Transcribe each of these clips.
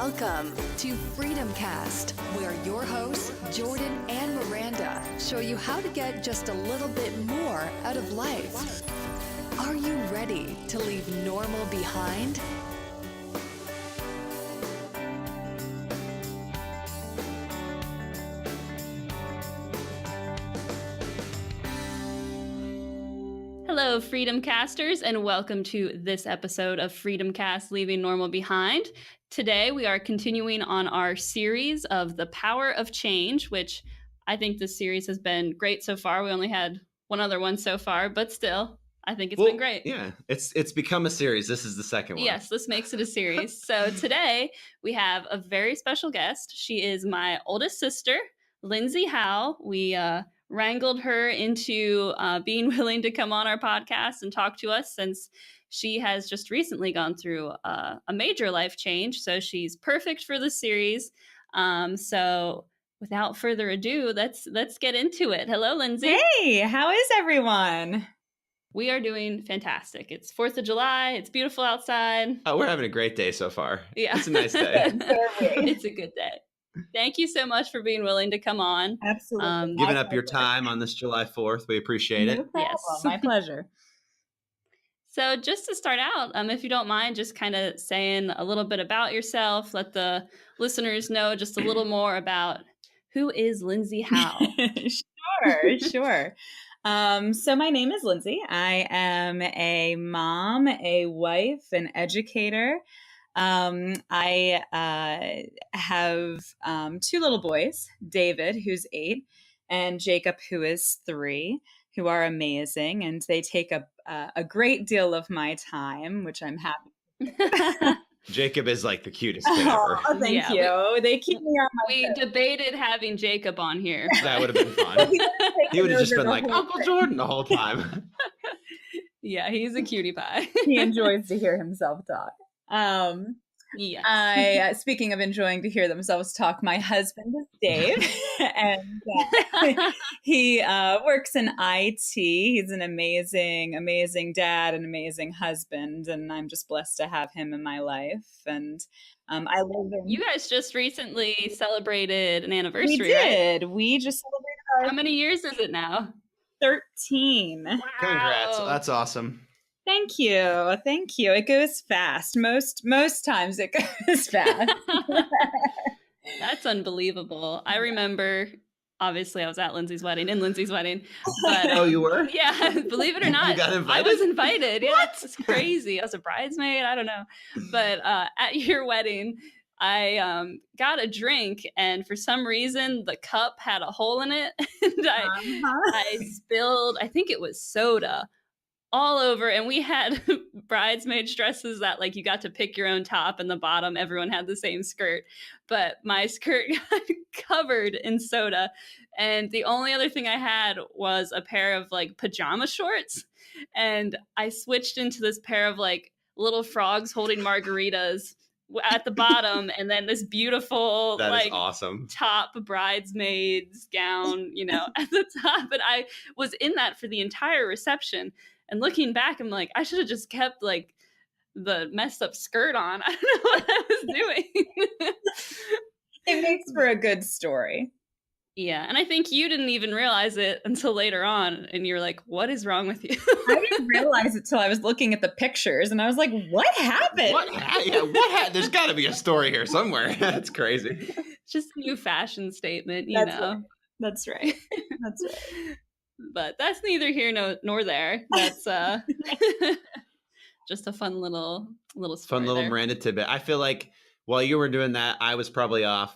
Welcome to Freedom Cast, where your hosts, Jordan and Miranda, show you how to get just a little bit more out of life. Are you ready to leave normal behind? Hello, Freedom Casters, and welcome to this episode of Freedom Cast, Leaving Normal Behind. Today, we are continuing on our series of The Power of Change, which I think this series has been great so far. We only had one other one so far, but still, I think it's been great. Yeah, it's become a series. This is the second one. Yes, this makes it a series. So today, we have a very special guest. She is my oldest sister, Lindsey Howell. We wrangled her into being willing to come on our podcast and talk to us since she has just recently gone through a major life change. So she's perfect for the series. So without further ado, let's get into it. Hello, Lindsey. Hey, how is everyone? We are doing fantastic. It's 4th of July. It's beautiful outside. Oh, we're having a great day so far. Yeah. It's a nice day. It's a good day. Thank you so much for being willing to come on. Absolutely. Giving up your time on this July 4th. We appreciate it. No problem. Yes. My pleasure. So just to start out, if you don't mind, just kind of saying a little bit about yourself, let the listeners know just a little more about who is Lindsey Howell. Sure. So my name is Lindsey. I am a mom, a wife, an educator. I have two little boys, David, who's 8, and Jacob, who is 3, who are amazing, and they take up a great deal of my time, which I'm happy. Jacob is like the cutest kid ever. Oh, thank you. They keep me on my We toes. debated having Jacob on here. That would have been fun. He would have just been like Uncle Jordan the whole time. Yeah, he's a cutie pie. He enjoys to hear himself talk. Yes. Speaking of enjoying to hear themselves talk, my husband is Dave, and he works in IT. He's an amazing dad, an amazing husband, and I'm just blessed to have him in my life. And I live in. You guys just recently celebrated an anniversary, We did. We just celebrated How many years is it now? 13. Wow. Congrats. That's awesome. Thank you. It goes fast. Most times it goes fast. That's unbelievable. I remember, obviously, I was at Lindsey's wedding, but Oh, you were? yeah, believe it or not, You got invited? I was invited. Yeah, it's crazy. I was a bridesmaid. I don't know, but at your wedding, I got a drink, and for some reason, the cup had a hole in it, and I spilled. I think it was soda all over, and we had bridesmaid dresses that like you got to pick your own top and the bottom, everyone had the same skirt, but my skirt got covered in soda, and the only other thing I had was a pair of like pajama shorts, and I switched into this pair of like little frogs holding margaritas at the bottom, and then this beautiful That like is awesome. top bridesmaid's gown, at the top, but I was in that for the entire reception. And looking back, I'm like, I should have just kept like the messed up skirt on. I don't know what I was doing. It makes for a good story. Yeah. And I think you didn't even realize it until later on. And you're like, what is wrong with you? I didn't realize it till I was looking at the pictures, and I was like, what happened? There's got to be a story here somewhere. That's crazy. It's just a new fashion statement, That's right. That's right. But that's neither here nor there. That's just a fun little story. Fun little there. Miranda tidbit. I feel like while you were doing that, I was probably off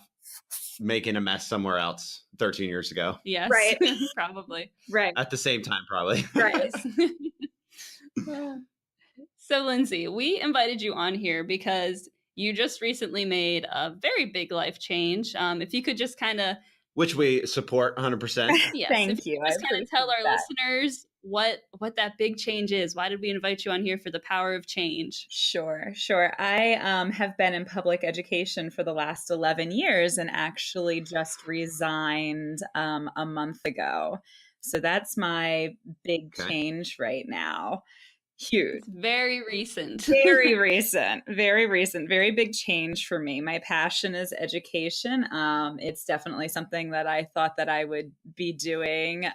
making a mess somewhere else 13 years ago. Yes. Right. Probably. Right. At the same time, probably. Right. So, Lindsey, we invited you on here because you just recently made a very big life change. If you could just kind of... Which we support 100%. Yes, Thank you. Just kind of tell our listeners what that big change is. Why did we invite you on here for the power of change? Sure. I have been in public education for the last 11 years and actually just resigned a month ago. So that's my big change right now. Huge. It's very recent. Very recent, very big change for me. My passion is education. It's definitely something that I thought that I would be doing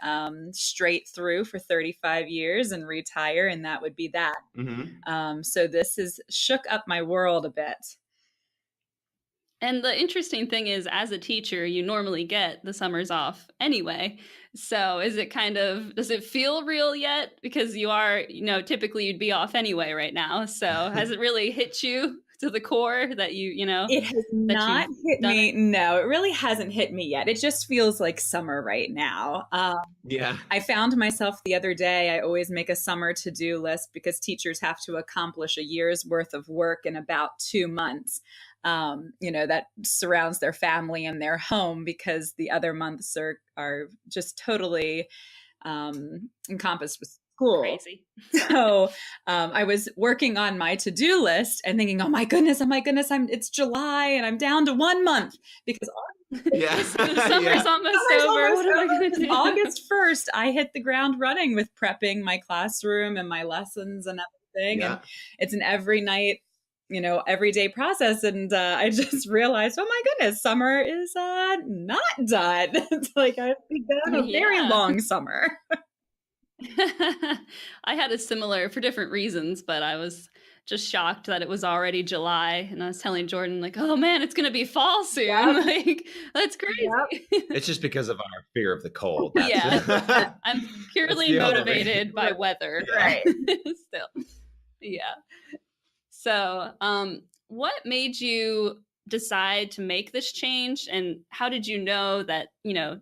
straight through for 35 years and retire, and that would be that. So this has shook up my world a bit. And the interesting thing is, as a teacher, you normally get the summers off anyway. So is it does it feel real yet? Because you are, typically you'd be off anyway right now. So has it really hit you to the core that It has not hit me. No, it really hasn't hit me yet. It just feels like summer right now. Yeah. I found myself the other day, I always make a summer to-do list because teachers have to accomplish a year's worth of work in about 2 months. That surrounds their family and their home, because the other months are just totally encompassed with school. Crazy. So I was working on my to-do list and thinking, oh my goodness, it's July and I'm down to 1 month because the summer's almost over. What am I going to do? August 1st, I hit the ground running with prepping my classroom and my lessons and everything. Yeah. And it's an every night, everyday process. And I just realized, oh my goodness, summer is not done. It's like I've begun a very long summer. I had a similar, for different reasons, but I was just shocked that it was already July. And I was telling Jordan, like, oh man, it's going to be fall soon. Yep. Like, that's crazy. Yep. It's just because of our fear of the cold. Yeah. I'm purely motivated by weather. Right. Still. Yeah. So, what made you decide to make this change, and how did you know that,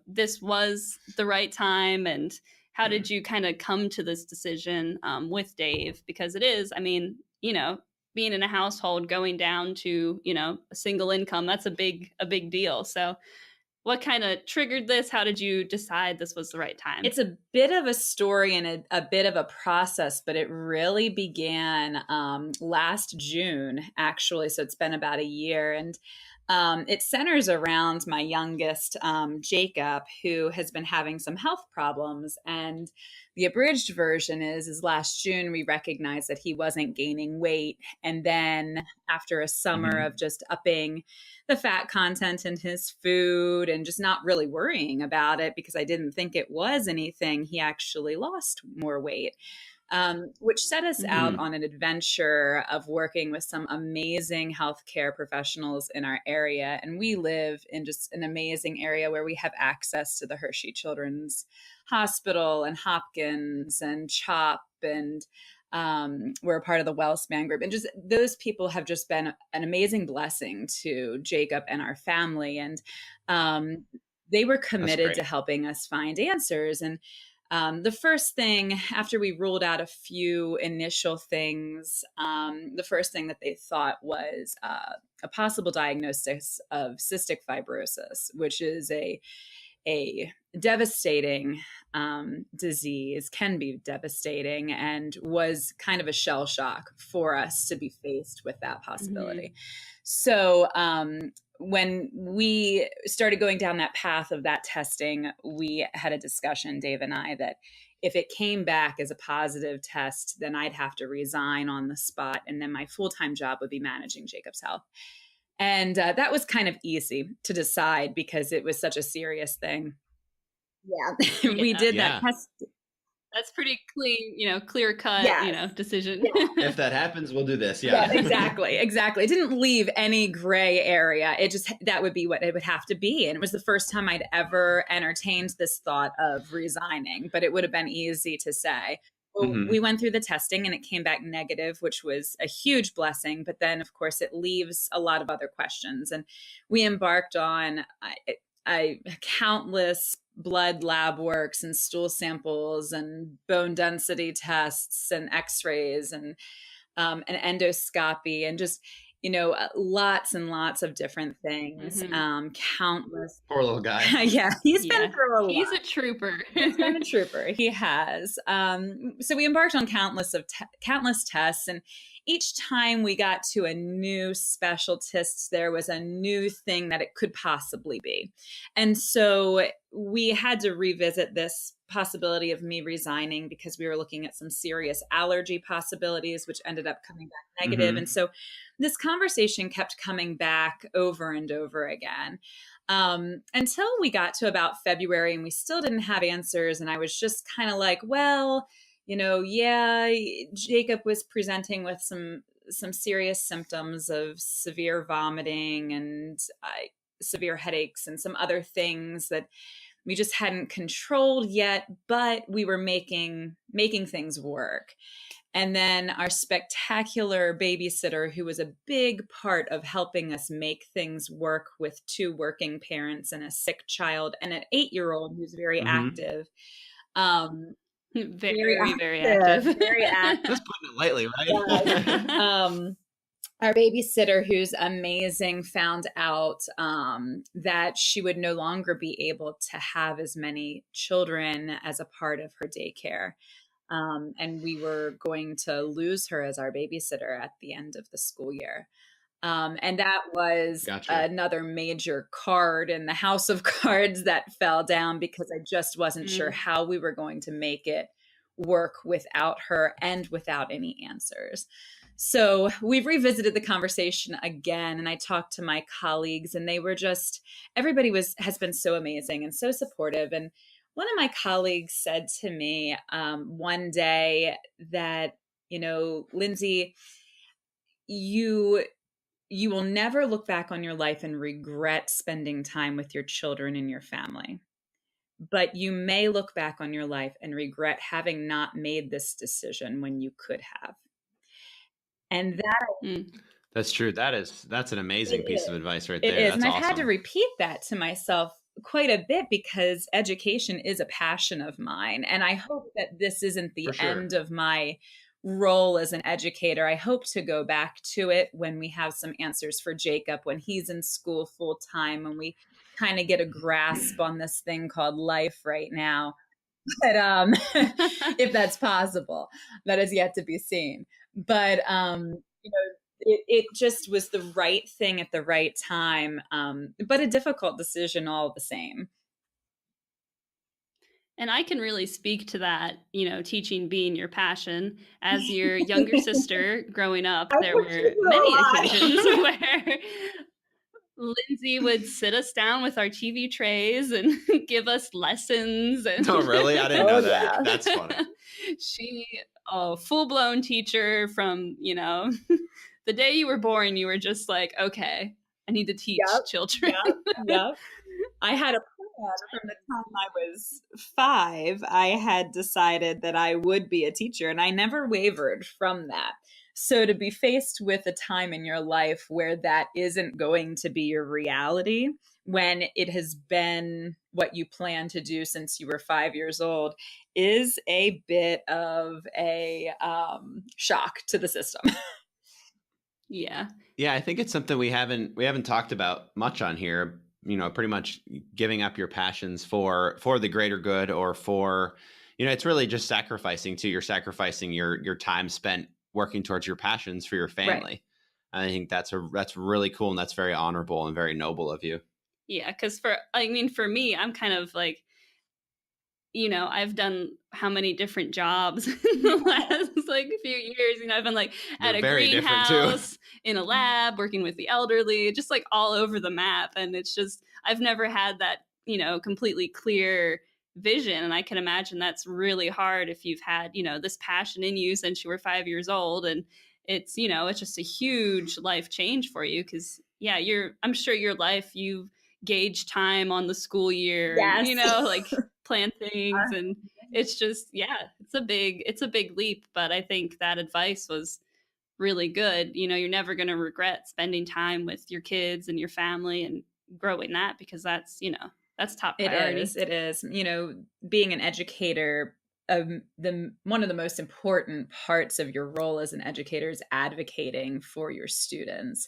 this was the right time, and how did you kind of come to this decision with Dave? Because it is, being in a household, going down to, a single income, that's a big deal. So what kind of triggered this? How did you decide this was the right time? It's a bit of a story and a bit of a process, but it really began last June, actually. So it's been about a year. And it centers around my youngest, Jacob, who has been having some health problems. And the abridged version is last June, we recognized that he wasn't gaining weight. And then after a summer of just upping the fat content in his food and just not really worrying about it because I didn't think it was anything, he actually lost more weight. Which set us out on an adventure of working with some amazing healthcare professionals in our area. And we live in just an amazing area where we have access to the Hershey Children's Hospital and Hopkins and CHOP, and we're a part of the WellSpan group. And just those people have just been an amazing blessing to Jacob and our family. And they were committed to helping us find answers. And the first thing, after we ruled out a few initial things, the first thing that they thought was a possible diagnosis of cystic fibrosis, which is a devastating disease, can be devastating, and was kind of a shell shock for us to be faced with that possibility. So when we started going down that path of that testing, we had a discussion, Dave and I, that if it came back as a positive test, then I'd have to resign on the spot. And then my full-time job would be managing Jacob's health. And that was kind of easy to decide because it was such a serious thing. Yeah. We did that test. That's pretty clean, clear cut, decision. If that happens, we'll do this. Yeah, exactly. It didn't leave any gray area. That would be what it would have to be. And it was the first time I'd ever entertained this thought of resigning, but it would have been easy to say. Well, we went through the testing and it came back negative, which was a huge blessing. But then, of course, it leaves a lot of other questions. And we embarked on countless blood lab works and stool samples and bone density tests and x-rays and an endoscopy and just, lots and lots of different things. Countless. Poor little guy. Yeah. He's been through a lot. He's a trooper. He's been a trooper. He has. So we embarked on countless tests, and each time we got to a new specialist, there was a new thing that it could possibly be. And so we had to revisit this possibility of me resigning because we were looking at some serious allergy possibilities, which ended up coming back negative. And so this conversation kept coming back over and over again, until we got to about February and we still didn't have answers. And I was just kind of like, well, yeah, Jacob was presenting with some serious symptoms of severe vomiting and severe headaches and some other things that we just hadn't controlled yet, but we were making things work. And then our spectacular babysitter, who was a big part of helping us make things work with 2 working parents and a sick child and an 8-year-old who's very active. Very active. Very active. Just putting it lightly, right? Our babysitter, who's amazing, found out that she would no longer be able to have as many children as a part of her daycare. And we were going to lose her as our babysitter at the end of the school year. And that was another major card in the house of cards that fell down because I just wasn't sure how we were going to make it work without her and without any answers. So we've revisited the conversation again, and I talked to my colleagues, and they were everybody has been so amazing and so supportive. And one of my colleagues said to me one day that, Lindsey, you will never look back on your life and regret spending time with your children and your family. But you may look back on your life and regret having not made this decision when you could have. And that's true. That's an amazing piece of advice right there. It is. That's and I've awesome. had to repeat that to myself quite a bit because education is a passion of mine. And I hope that this isn't the end of my role as an educator. I hope to go back to it when we have some answers for Jacob, when he's in school full time, and we kind of get a grasp on this thing called life right now. But if that's possible, that is yet to be seen. But it just was the right thing at the right time, but a difficult decision all the same. And I can really speak to that, teaching being your passion. As your younger sister growing up, there were many occasions where Lindsey would sit us down with our TV trays and give us lessons. And oh, really? I didn't know that. Yeah. That's funny. She, full-blown teacher from, the day you were born, you were just like, okay, I need to teach children. Yep. I had a plan from the time I was 5. I had decided that I would be a teacher, and I never wavered from that. So to be faced with a time in your life where that isn't going to be your reality, when it has been what you plan to do since you were 5 years old, is a bit of a shock to the system. Yeah. Yeah, I think it's something we haven't talked about much on here. Pretty much giving up your passions for the greater good, or for, it's really just sacrificing your time spent working towards your passions for your family. Right. I think that's really cool, and that's very honorable and very noble of you. Yeah, because for me, I'm kind of like, I've done how many different jobs in the last few years. I've been at a greenhouse, in a lab, working with the elderly, just all over the map. And it's just, I've never had that, completely clear vision. And I can imagine that's really hard if you've had, this passion in you since you were 5 years old. And it's, it's just a huge life change for you. Cause I'm sure your life, you've gauged time on the school year, yes. Plan things, and it's just it's a big leap. But I think that advice was really good. You're never going to regret spending time with your kids and your family and growing that, because that's top priority. It is being an educator, one of the most important parts of your role as an educator is advocating for your students.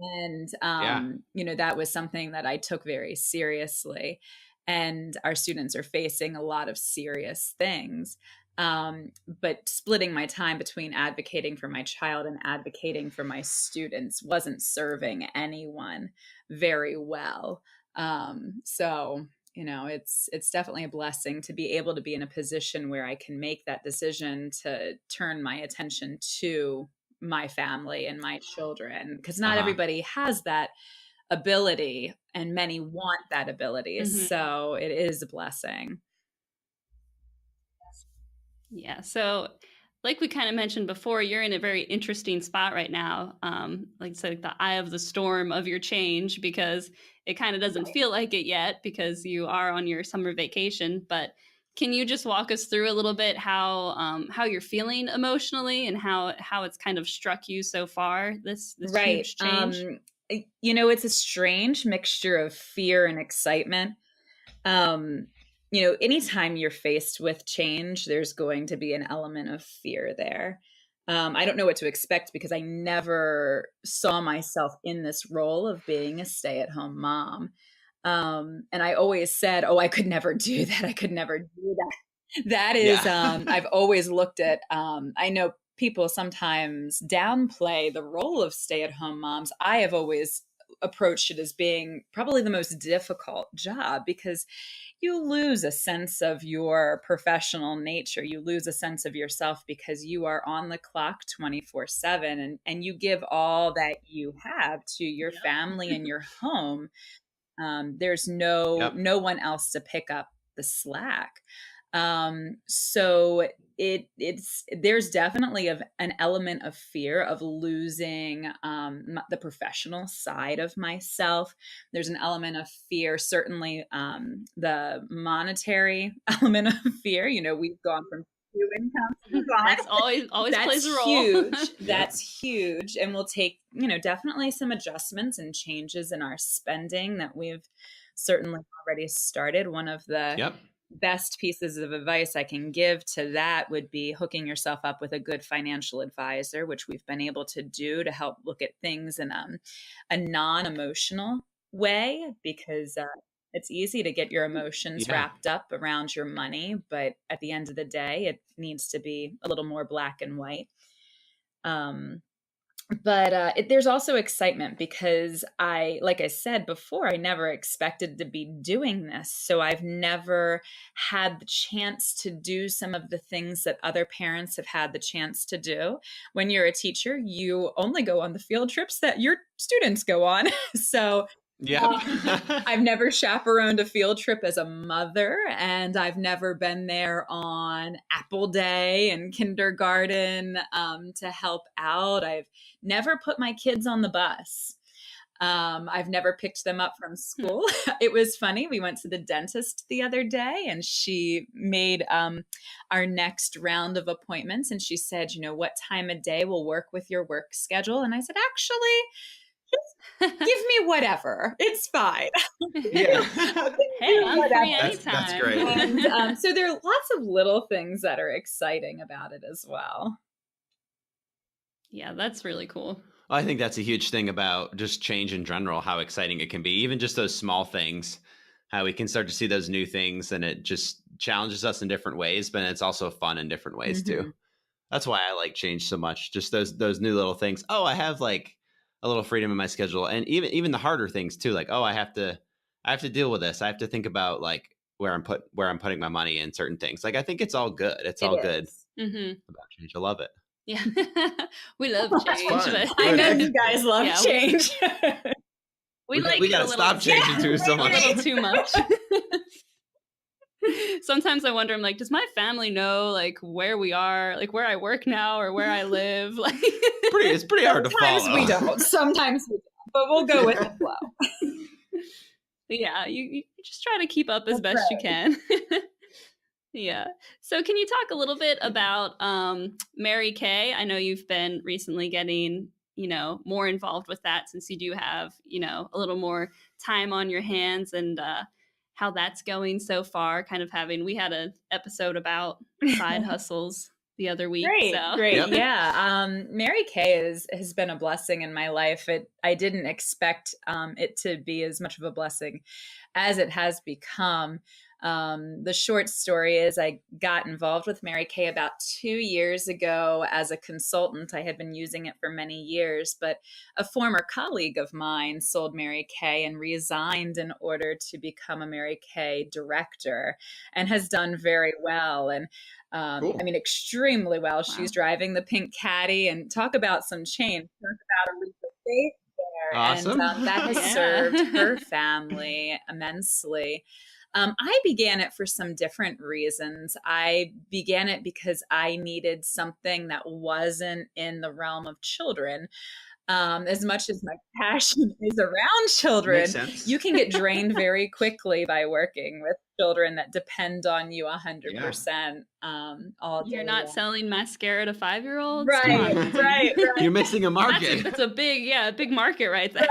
And that was something that I took very seriously. And our students are facing a lot of serious things. But splitting my time between advocating for my child and advocating for my students wasn't serving anyone very well. So it's definitely a blessing to be able to be in a position where I can make that decision to turn my attention to my family and my children, because not Uh-huh. everybody has that ability and many want that ability. Mhm. So it is a blessing. Yeah. So, like we kind of mentioned before, you're in a very interesting spot right now. Like I said, the eye of the storm of your change, because it kind of doesn't feel like it yet because you are on your summer vacation. But can you just walk us through a little bit how you're feeling emotionally and how it's kind of struck you so far, this Right. huge change? It's a strange mixture of fear and excitement. Anytime you're faced with change, there's going to be an element of fear there. I don't know what to expect because I never saw myself in this role of being a stay-at-home mom. And I always said, oh, I could never do that. I could never do that. That is, Yeah. I've always looked at, I know people sometimes downplay the role of stay-at-home moms. I have always approached it as being probably the most difficult job because you lose a sense of your professional nature. You lose a sense of yourself because you are on the clock 24/7, and you give all that you have to your family and your home. There's no Yep. no one else to pick up the slack. So it's there's definitely an element of fear of losing the professional side of myself. There's an element of fear, certainly the monetary element of fear. We've gone from two incomes to That's one. always plays a That's role. huge. Yep. That's huge. And we'll take, definitely some adjustments and changes in our spending that we've certainly already started. One of the Yep. best pieces of advice I can give to that would be hooking yourself up with a good financial advisor, which we've been able to do to help look at things in a non-emotional way, because it's easy to get your emotions Yeah. wrapped up around your money, but at the end of the day, it needs to be a little more black and white. But there's also excitement because like I said before, I never expected to be doing this. So I've never had the chance to do some of the things that other parents have had the chance to do. When you're a teacher, you only go on the field trips that your students go on. So Yep. I've never chaperoned a field trip as a mother, and I've never been there on Apple Day and kindergarten to help out. I've never put my kids on the bus. I've never picked them up from school. It was funny. We went to the dentist the other day, and she made our next round of appointments. And she said, what time of day will work with your work schedule? And I said, actually, give me whatever. It's fine. Yeah. Hey, I'm free That's anytime. great. And so there are lots of little things that are exciting about it as well. Yeah, that's really cool. I think that's a huge thing about just change in general, how exciting it can be. Even just those small things, how we can start to see those new things, and it just challenges us in different ways, but it's also fun in different ways too. That's why I like change so much. Just those new little things. Oh, I have like a little freedom in my schedule, and even the harder things too. Like, oh, I have to deal with this. I have to think about like where I'm putting my money in certain things. Like, I think it's all good. It's all good about change. I love it. Yeah, we love change. fun. But I know you guys love Yeah, change. we like we it a gotta little stop changing too so a much. little too much. Sometimes I wonder, I'm like, does my family know like where we are, like where I work now or where I live? Like, It's pretty hard to follow. Sometimes we don't. Sometimes we don't. But we'll go with the flow. yeah, you just try to keep up as best you can. Yeah. So can you talk a little bit about Mary Kay? I know you've been recently getting, more involved with that since you do have, a little more time on your hands, and how that's going so far. We had an episode about side hustles the other week. Great, So. great. Yep. Yeah. Mary Kay has been a blessing in my life. I didn't expect it to be as much of a blessing as it has become. The short story is I got involved with Mary Kay about 2 years ago as a consultant. I had been using it for many years, but a former colleague of mine sold Mary Kay and resigned in order to become a Mary Kay director, and has done very well. And Cool. I mean, extremely well. Wow. She's driving the pink caddy, and talk about some change. Talk about a leap of faith there. Awesome. And that has Yeah. served her family immensely. I began it for some different reasons. I began it because I needed something that wasn't in the realm of children. As much as my passion is around children, Makes sense. you can get drained very quickly by working with children that depend on you 100% all day You're not long. selling mascara to 5-year-olds? Right, right. You're missing a market. That's a big market right there.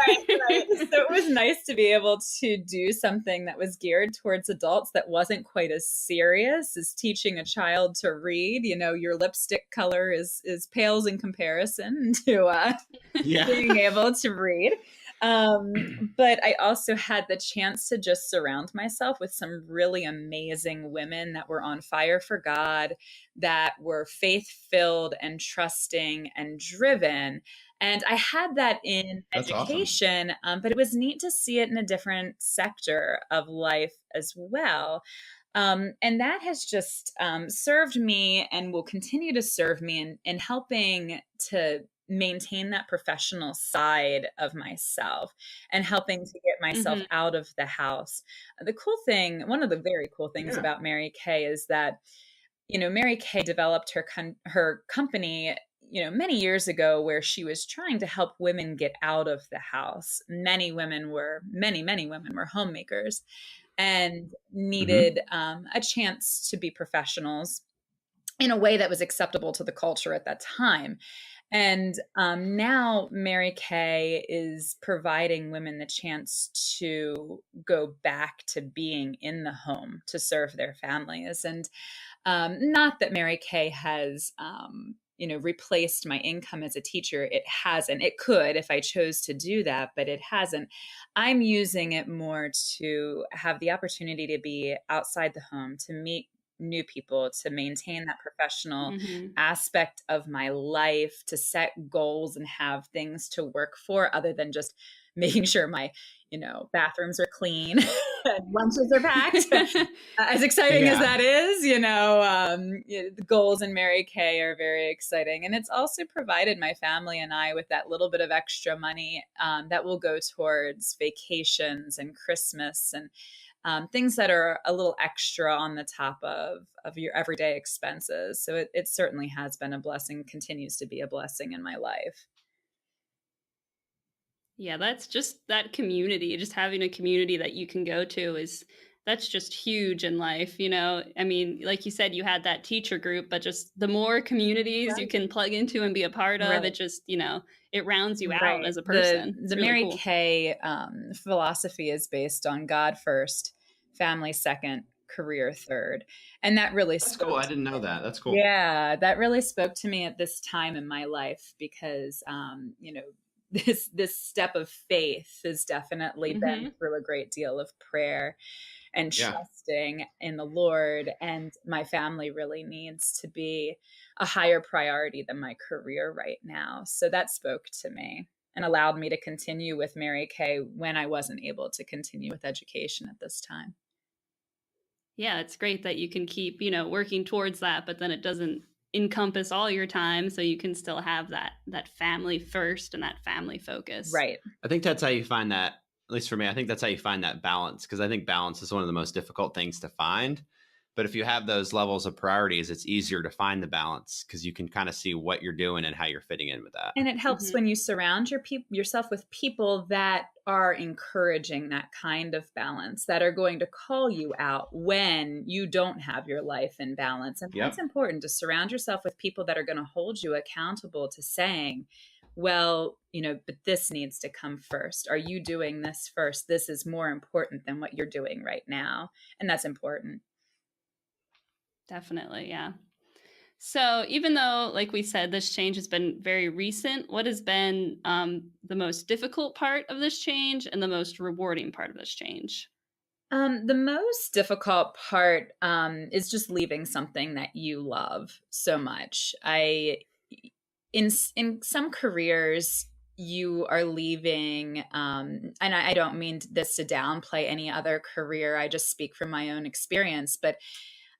Right. So it was nice to be able to do something that was geared towards adults that wasn't quite as serious as teaching a child to read. You know, your lipstick color is pales in comparison to being able to read. But I also had the chance to just surround myself with some really amazing women that were on fire for God, that were faith-filled and trusting and driven. And I had that in That's education, but it was neat to see it in a different sector of life as well. And that has just served me and will continue to serve me in helping to maintain that professional side of myself and helping to get myself out of the house. The cool thing, one of the very cool things about Mary Kay is that, you know, Mary Kay developed her company, you know, many years ago, where she was trying to help women get out of the house. Many women were homemakers and needed a chance to be professionals in a way that was acceptable to the culture at that time. And now Mary Kay is providing women the chance to go back to being in the home to serve their families. And not that Mary Kay has, replaced my income as a teacher. It hasn't. It could if I chose to do that, but it hasn't. I'm using it more to have the opportunity to be outside the home, to meet new people, to maintain that professional aspect of my life, to set goals and have things to work for other than just making sure my, bathrooms are clean and lunches are packed. As exciting as that is, the goals in Mary Kay are very exciting. And it's also provided my family and I with that little bit of extra money that will go towards vacations and Christmas and things that are a little extra on the top of your everyday expenses. So it certainly has been a blessing, continues to be a blessing in my life. Yeah, that's just that community, just having a community that you can go to that's just huge in life. I mean, like you said, you had that teacher group, but just the more communities you can plug into and be a part of, it just, it rounds you out as a person. The really Mary Kay philosophy is based on God first, family second, career third. And that really That's cool. I didn't know that. That's cool. Yeah, that really spoke to me at this time in my life because, this step of faith has definitely been through a great deal of prayer and trusting in the Lord. And my family really needs to be a higher priority than my career right now. So that spoke to me and allowed me to continue with Mary Kay when I wasn't able to continue with education at this time. Yeah, it's great that you can keep, working towards that, but then it doesn't encompass all your time, so you can still have that family first and that family focus. Right. I think that's how you find that, at least for me, I think that's how you find that balance, because I think balance is one of the most difficult things to find. But if you have those levels of priorities, it's easier to find the balance because you can kind of see what you're doing and how you're fitting in with that. And it helps when you surround yourself with people that are encouraging that kind of balance, that are going to call you out when you don't have your life in balance. And that's important, to surround yourself with people that are going to hold you accountable to saying, well, but this needs to come first. Are you doing this first? This is more important than what you're doing right now. And that's important. Definitely, yeah. So even though, like we said, this change has been very recent, what has been the most difficult part of this change and the most rewarding part of this change? The most difficult part is just leaving something that you love so much. In some careers, you are leaving, and I don't mean this to downplay any other career. I just speak from my own experience, but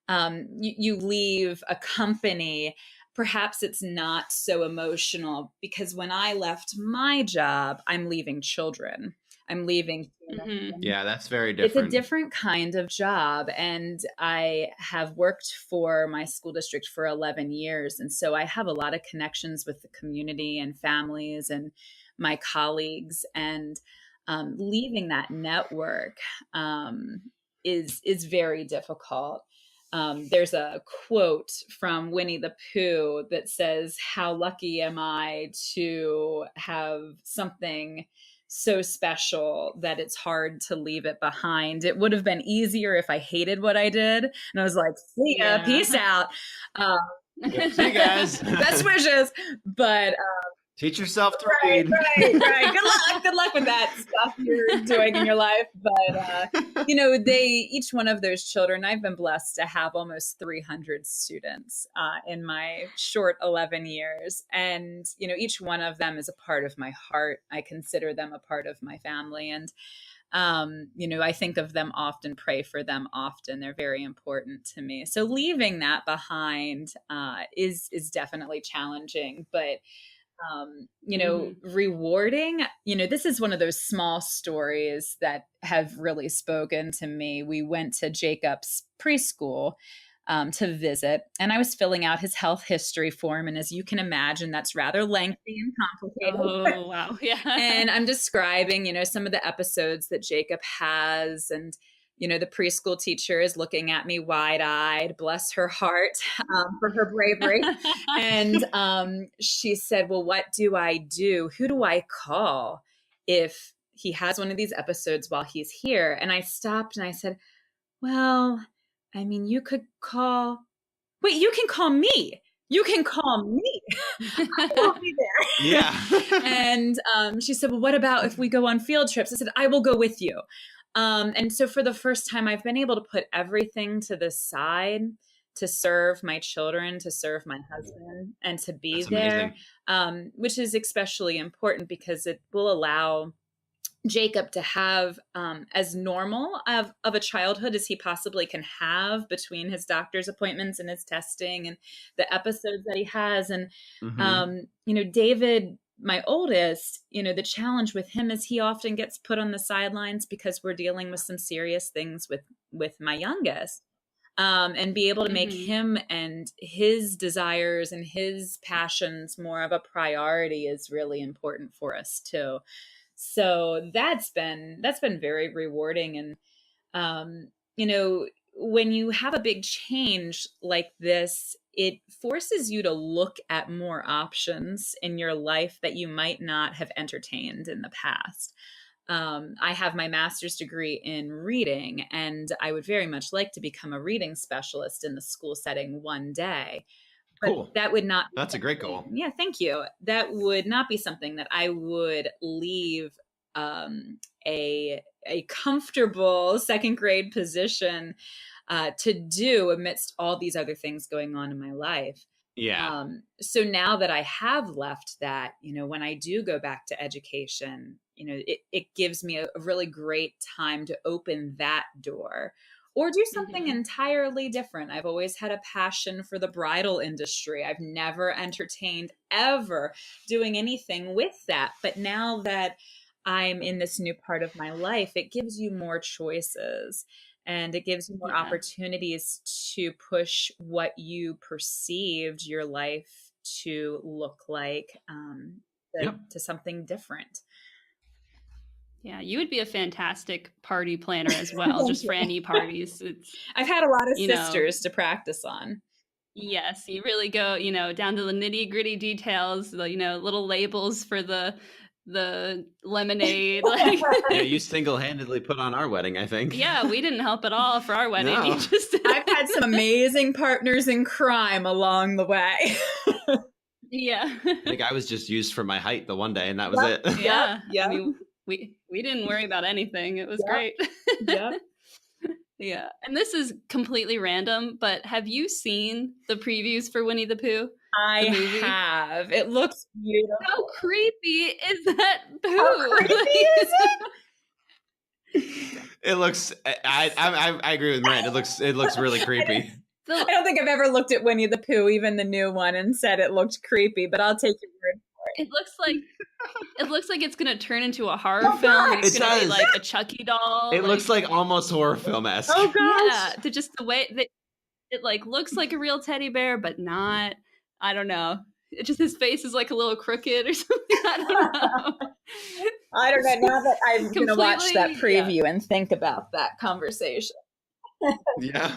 you leave a company. Perhaps it's not so emotional because when I left my job, I'm leaving children. I'm leaving. Yeah, that's very It's a different. different kind of job. And I have worked for my school district for 11 years. And so I have a lot of connections with the community and families and my colleagues. And leaving that network is very difficult. There's a quote from Winnie the Pooh that says, "How lucky am I to have something so special that it's hard to leave it behind. It would have been easier if I hated what I did." And I was like, "See ya, Yeah. peace out. See you guys. Best wishes." But Teach yourself to right. read. Good luck with that stuff you're doing in your life. But each one of those children, I've been blessed to have almost 300 students in my short 11 years, and each one of them is a part of my heart. I consider them a part of my family, and I think of them often, pray for them often. They're very important to me. So leaving that behind is definitely challenging, but rewarding. This is one of those small stories that have really spoken to me. We went to Jacob's preschool to visit, and I was filling out his health history form. And as you can imagine, that's rather lengthy and complicated. Oh, wow. Yeah. And I'm describing, some of the episodes that Jacob has. And the preschool teacher is looking at me wide-eyed, bless her heart, for her bravery. And she said, "Well, what do I do? Who do I call if he has one of these episodes while he's here?" And I stopped and I said, "Well, I mean, you can call me. You can call me. I will be there." Yeah. And she said, "Well, what about if we go on field trips?" I said, "I will go with you." And so for the first time, I've been able to put everything to the side to serve my children, to serve my husband, and to be there, which is especially important because it will allow Jacob to have as normal of a childhood as he possibly can have between his doctor's appointments and his testing and the episodes that he has. And, David, my oldest, the challenge with him is he often gets put on the sidelines because we're dealing with some serious things with my youngest. And be able to make him and his desires and his passions more of a priority is really important for us too. So that's been very rewarding. And, when you have a big change like this, it forces you to look at more options in your life that you might not have entertained in the past. I have my master's degree in reading, and I would very much like to become a reading specialist in the school setting one day. But cool. That would not. That's a great goal. Yeah, thank you. That would not be something that I would leave a comfortable second grade position to do amidst all these other things going on in my life. Yeah. So now that I have left that, when I do go back to education, it gives me a really great time to open that door or do something entirely different. I've always had a passion for the bridal industry. I've never entertained ever doing anything with that. But now that I'm in this new part of my life, it gives you more choices and it gives you more opportunities to push what you perceived your life to look like to something different. Yeah, you would be a fantastic party planner as well, just for any parties. I've had a lot of sisters to practice on. Yes, you really go, down to the nitty gritty details, little labels for the lemonade. Yeah, you single-handedly put on our wedding, I think. Yeah, we didn't help at all for our wedding. No. I've had some amazing partners in crime along the way. Yeah. I think I was just used for my height the one day, and that was it. Yeah. Yeah. I mean, we didn't worry about anything. It was great. Yeah. Yeah. And this is completely random, but have you seen the previews for Winnie the Pooh? I The movie? have. It looks beautiful. How creepy is that Pooh? How creepy is It looks. I agree with Miranda. It looks really creepy. I don't think I've ever looked at Winnie the Pooh, even the new one, and said it looked creepy, but I'll take your word for it. It looks like it's gonna turn into a horror Oh, film. God. It's It gonna be does. like a Chucky doll. It looks like almost horror film-esque. Oh gosh. yeah, to just the way that it like looks like a real teddy bear, but not. I don't know. It just his face is like a little crooked or something. I don't know. I don't know. Now that I'm going to watch that Completely, preview and think about that conversation. Yeah.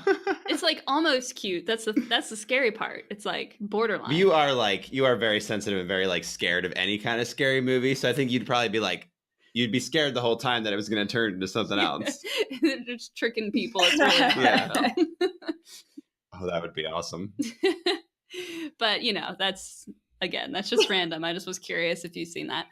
It's like almost cute. That's the scary part. It's like borderline. You are very sensitive and very like scared of any kind of scary movie. So I think you'd probably be like, you'd be scared the whole time that it was going to turn into something else. They're just tricking people. It's really a horror Yeah. film. Oh, that would be awesome. But that's just random. I just was curious if you've seen that.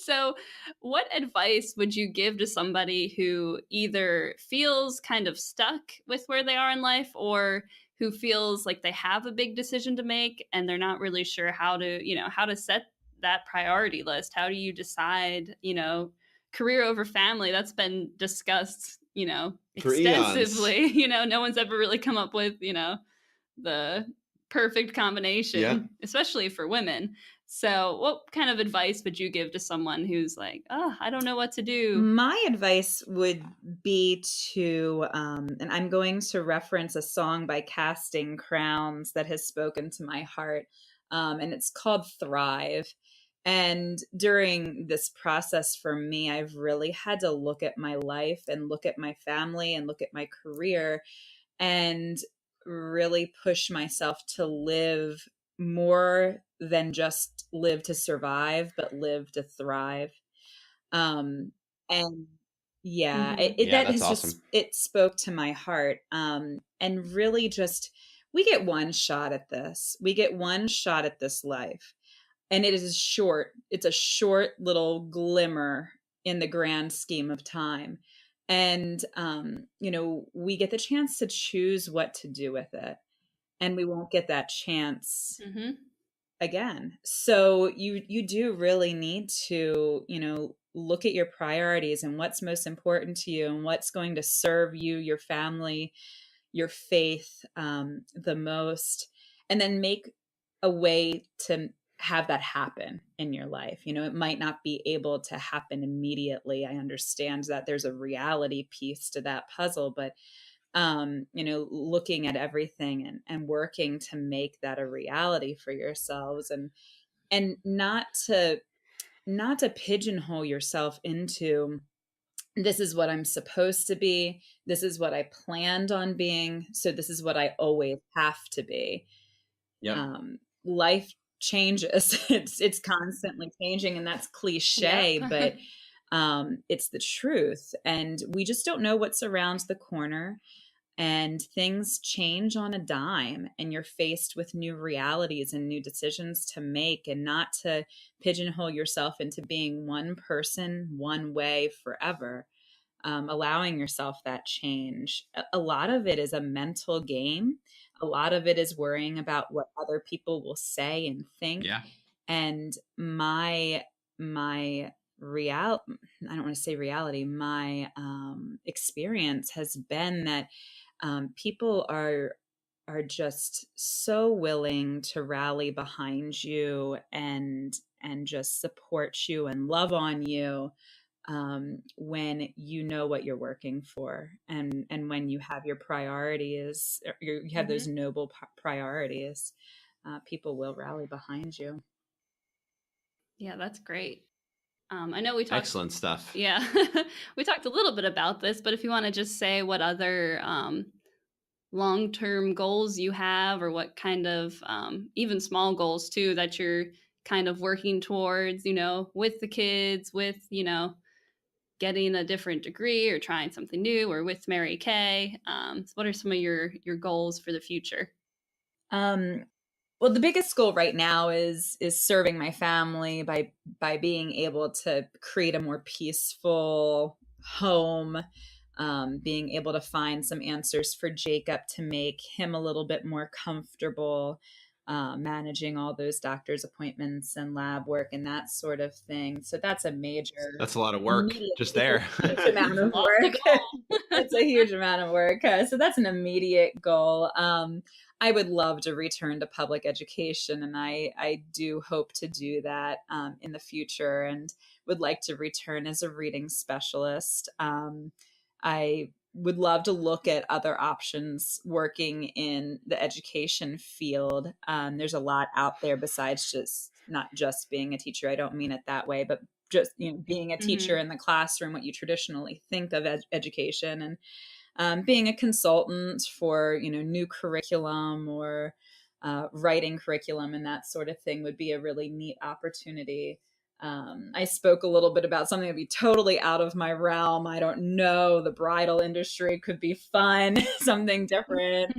So what advice would you give to somebody who either feels kind of stuck with where they are in life, or who feels like they have a big decision to make and they're not really sure how to set that priority list? How do you decide, career over family? That's been discussed, For extensively. No one's ever really come up with, the perfect combination, Yeah. especially for women. So what kind of advice would you give to someone who's like, oh, I don't know what to do? My advice would be to, and I'm going to reference a song by Casting Crowns that has spoken to my heart, and it's called Thrive. And during this process for me, I've really had to look at my life and look at my family and look at my career and really push myself to live more than just live to survive, but live to thrive. And yeah, Mhm. Yeah, that that's has awesome. just, it spoke to my heart. And really just, we get one shot at this. We get one shot at this life. And it is short. It's a short little glimmer in the grand scheme of time. And, we get the chance to choose what to do with it. And we won't get that chance Mm-hmm. again. So you do really need to, look at your priorities and what's most important to you and what's going to serve you, your family, your faith the most, and then make a way to have that happen in your life. It might not be able to happen immediately. I understand that there's a reality piece to that puzzle, but looking at everything and working to make that a reality for yourselves, and not to pigeonhole yourself into, this is what I'm supposed to be, this is what I planned on being, so this is what I always have to be. Yeah. Life changes. It's constantly changing, and that's cliche, Yep. but it's the truth. And we just don't know what's around the corner. And things change on a dime, and you're faced with new realities and new decisions to make, and not to pigeonhole yourself into being one person, one way forever. Allowing yourself that change. A lot of it is a mental game. A lot of it is worrying about what other people will say and think. Yeah. And my I don't want to say reality, my experience has been that people are just so willing to rally behind you and just support you and love on you when you know what you're working for, and when you have your priorities, you have those noble priorities. People will rally behind you. Yeah, that's great. I know we talked. Excellent stuff. Yeah, we talked a little bit about this, but if you want to just say what other long-term goals you have, or what kind of even small goals too that you're kind of working towards, with the kids, with getting a different degree or trying something new, or with Mary Kay. So what are some of your goals for the future? Well, the biggest goal right now is serving my family by being able to create a more peaceful home, being able to find some answers for Jacob to make him a little bit more comfortable managing all those doctor's appointments and lab work and that sort of thing. So that's a major. That's a lot of work just there. Huge amount of work. It's a huge amount of work. So that's an immediate goal. I would love to return to public education, and I do hope to do that in the future, and would like to return as a reading specialist. I would love to look at other options working in the education field. There's a lot out there besides just not just being a teacher. I don't mean it that way, but just being a teacher in the classroom, what you traditionally think of education, and being a consultant for new curriculum or writing curriculum and that sort of thing would be a really neat opportunity. I spoke a little bit about something that would be totally out of my realm. I don't know. The bridal industry could be fun, something different.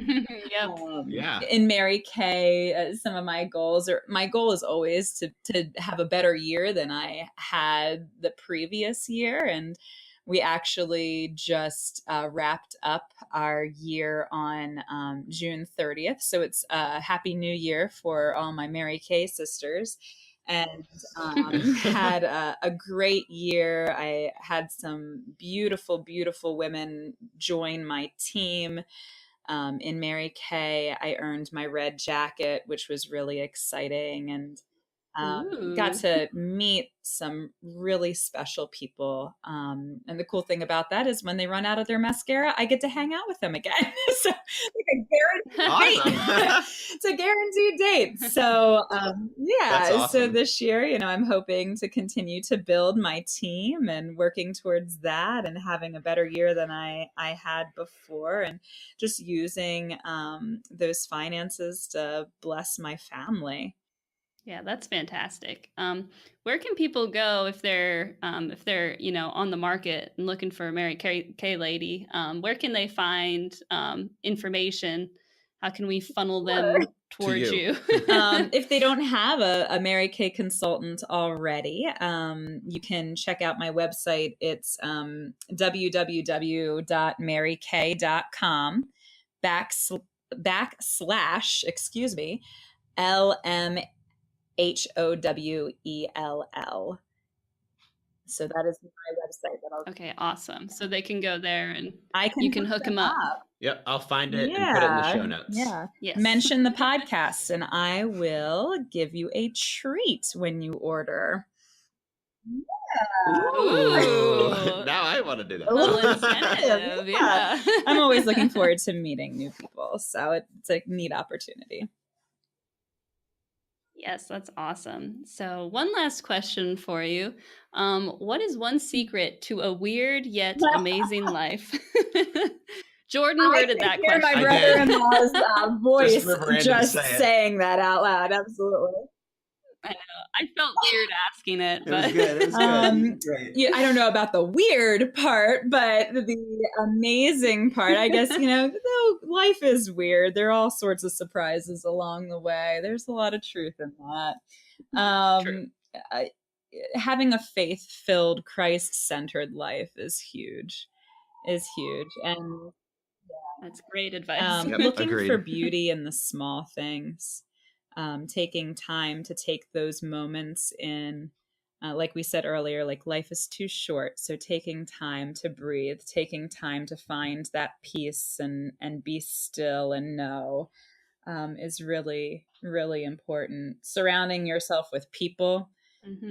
Yeah. In Mary Kay, some of my goals my goal is always to have a better year than I had the previous year. And we actually just wrapped up our year on June 30th. So it's a Happy New Year for all my Mary Kay sisters. And had a great year. I had some beautiful, beautiful women join my team in Mary Kay. I earned my red jacket, which was really exciting, and got to meet some really special people. And the cool thing about that is when they run out of their mascara, I get to hang out with them again. So like a guaranteed date. It's a guaranteed date. So That's awesome. So this year, I'm hoping to continue to build my team and working towards that and having a better year than I had before, and just using those finances to bless my family. Yeah, that's fantastic. Where can people go if they're on the market and looking for a Mary Kay lady? Where can they find information? How can we funnel them towards you? If they don't have a Mary Kay consultant already, you can check out my website. It's www.marykay.com / LMHOWELL. So that is my website. Okay, awesome. So they can go there and you can hook them up. Yep, I'll find it and put it in the show notes. Yeah. Yes. Mention the podcast and I will give you a treat when you order. Ooh. Now I want to do that. A little incentive. Yeah. I'm always looking forward to meeting new people. So it's a neat opportunity. Yes, that's awesome. So one last question for you. What is one secret to a weird yet amazing life? Jordan, where did that question? My brother-in-law's voice just saying that out loud. Absolutely. I know. I felt weird asking it, It but was good. It was good. Great. Yeah, I don't know about the weird part, but the amazing part, I guess, though life is weird, there are all sorts of surprises along the way. There's a lot of truth in that. True. Having a faith-filled, Christ-centered life is huge. And that's great advice. looking agreed. for beauty in the small things. Taking time to take those moments in, like we said earlier, like life is too short. So taking time to breathe, taking time to find that peace and be still and know is really, really important. Surrounding yourself with people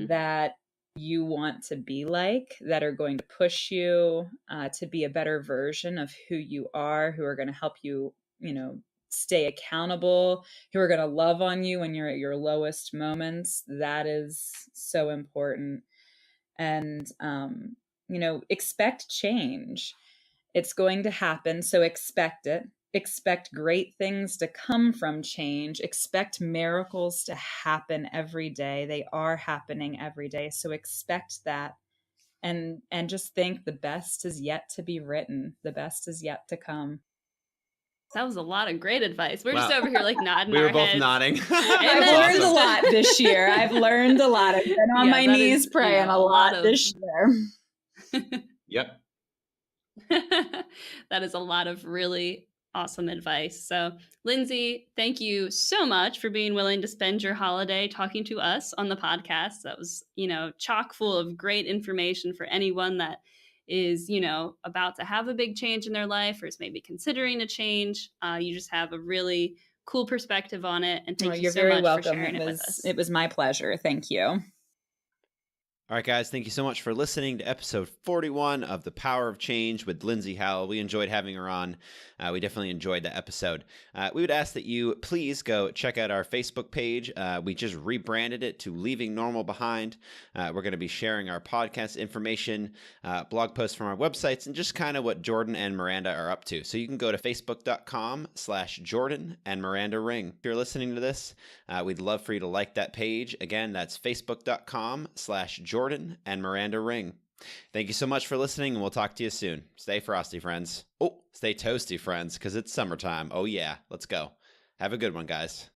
that you want to be like, that are going to push you to be a better version of who you are, who are going to help you, stay accountable, who are going to love on you when you're at your lowest moments. That is so important. And, expect change. It's going to happen. So expect it. Expect great things to come from change. Expect miracles to happen every day. They are happening every day. So expect that. And just think the best is yet to be written. The best is yet to come. That was a lot of great advice. We're just over here like nodding We our were both heads. nodding. I've learned a lot this year. I've learned a lot. I've been on my knees praying a lot this year. Yep. That is a lot of really awesome advice. So, Lindsey, thank you so much for being willing to spend your holiday talking to us on the podcast. That was, chock full of great information for anyone that is, about to have a big change in their life or is maybe considering a change. You just have a really cool perspective on it. And thank you You're so very much welcome. for sharing it with us. It was my pleasure. Thank you. All right, guys, thank you so much for listening to episode 41 of The Power of Change with Lindsey Howell. We enjoyed having her on. We definitely enjoyed that episode. We would ask that you please go check out our Facebook page. We just rebranded it to Leaving Normal Behind. We're going to be sharing our podcast information, blog posts from our websites, and just kind of what Jordan and Miranda are up to. So you can go to facebook.com/Jordan and Miranda Ring. If you're listening to this, we'd love for you to like that page. Again, that's facebook.com/Jordan and Miranda Ring. Thank you so much for listening, and we'll talk to you soon. Stay frosty, friends. Oh, stay toasty, friends, because it's summertime. Oh, yeah. Let's go. Have a good one, guys.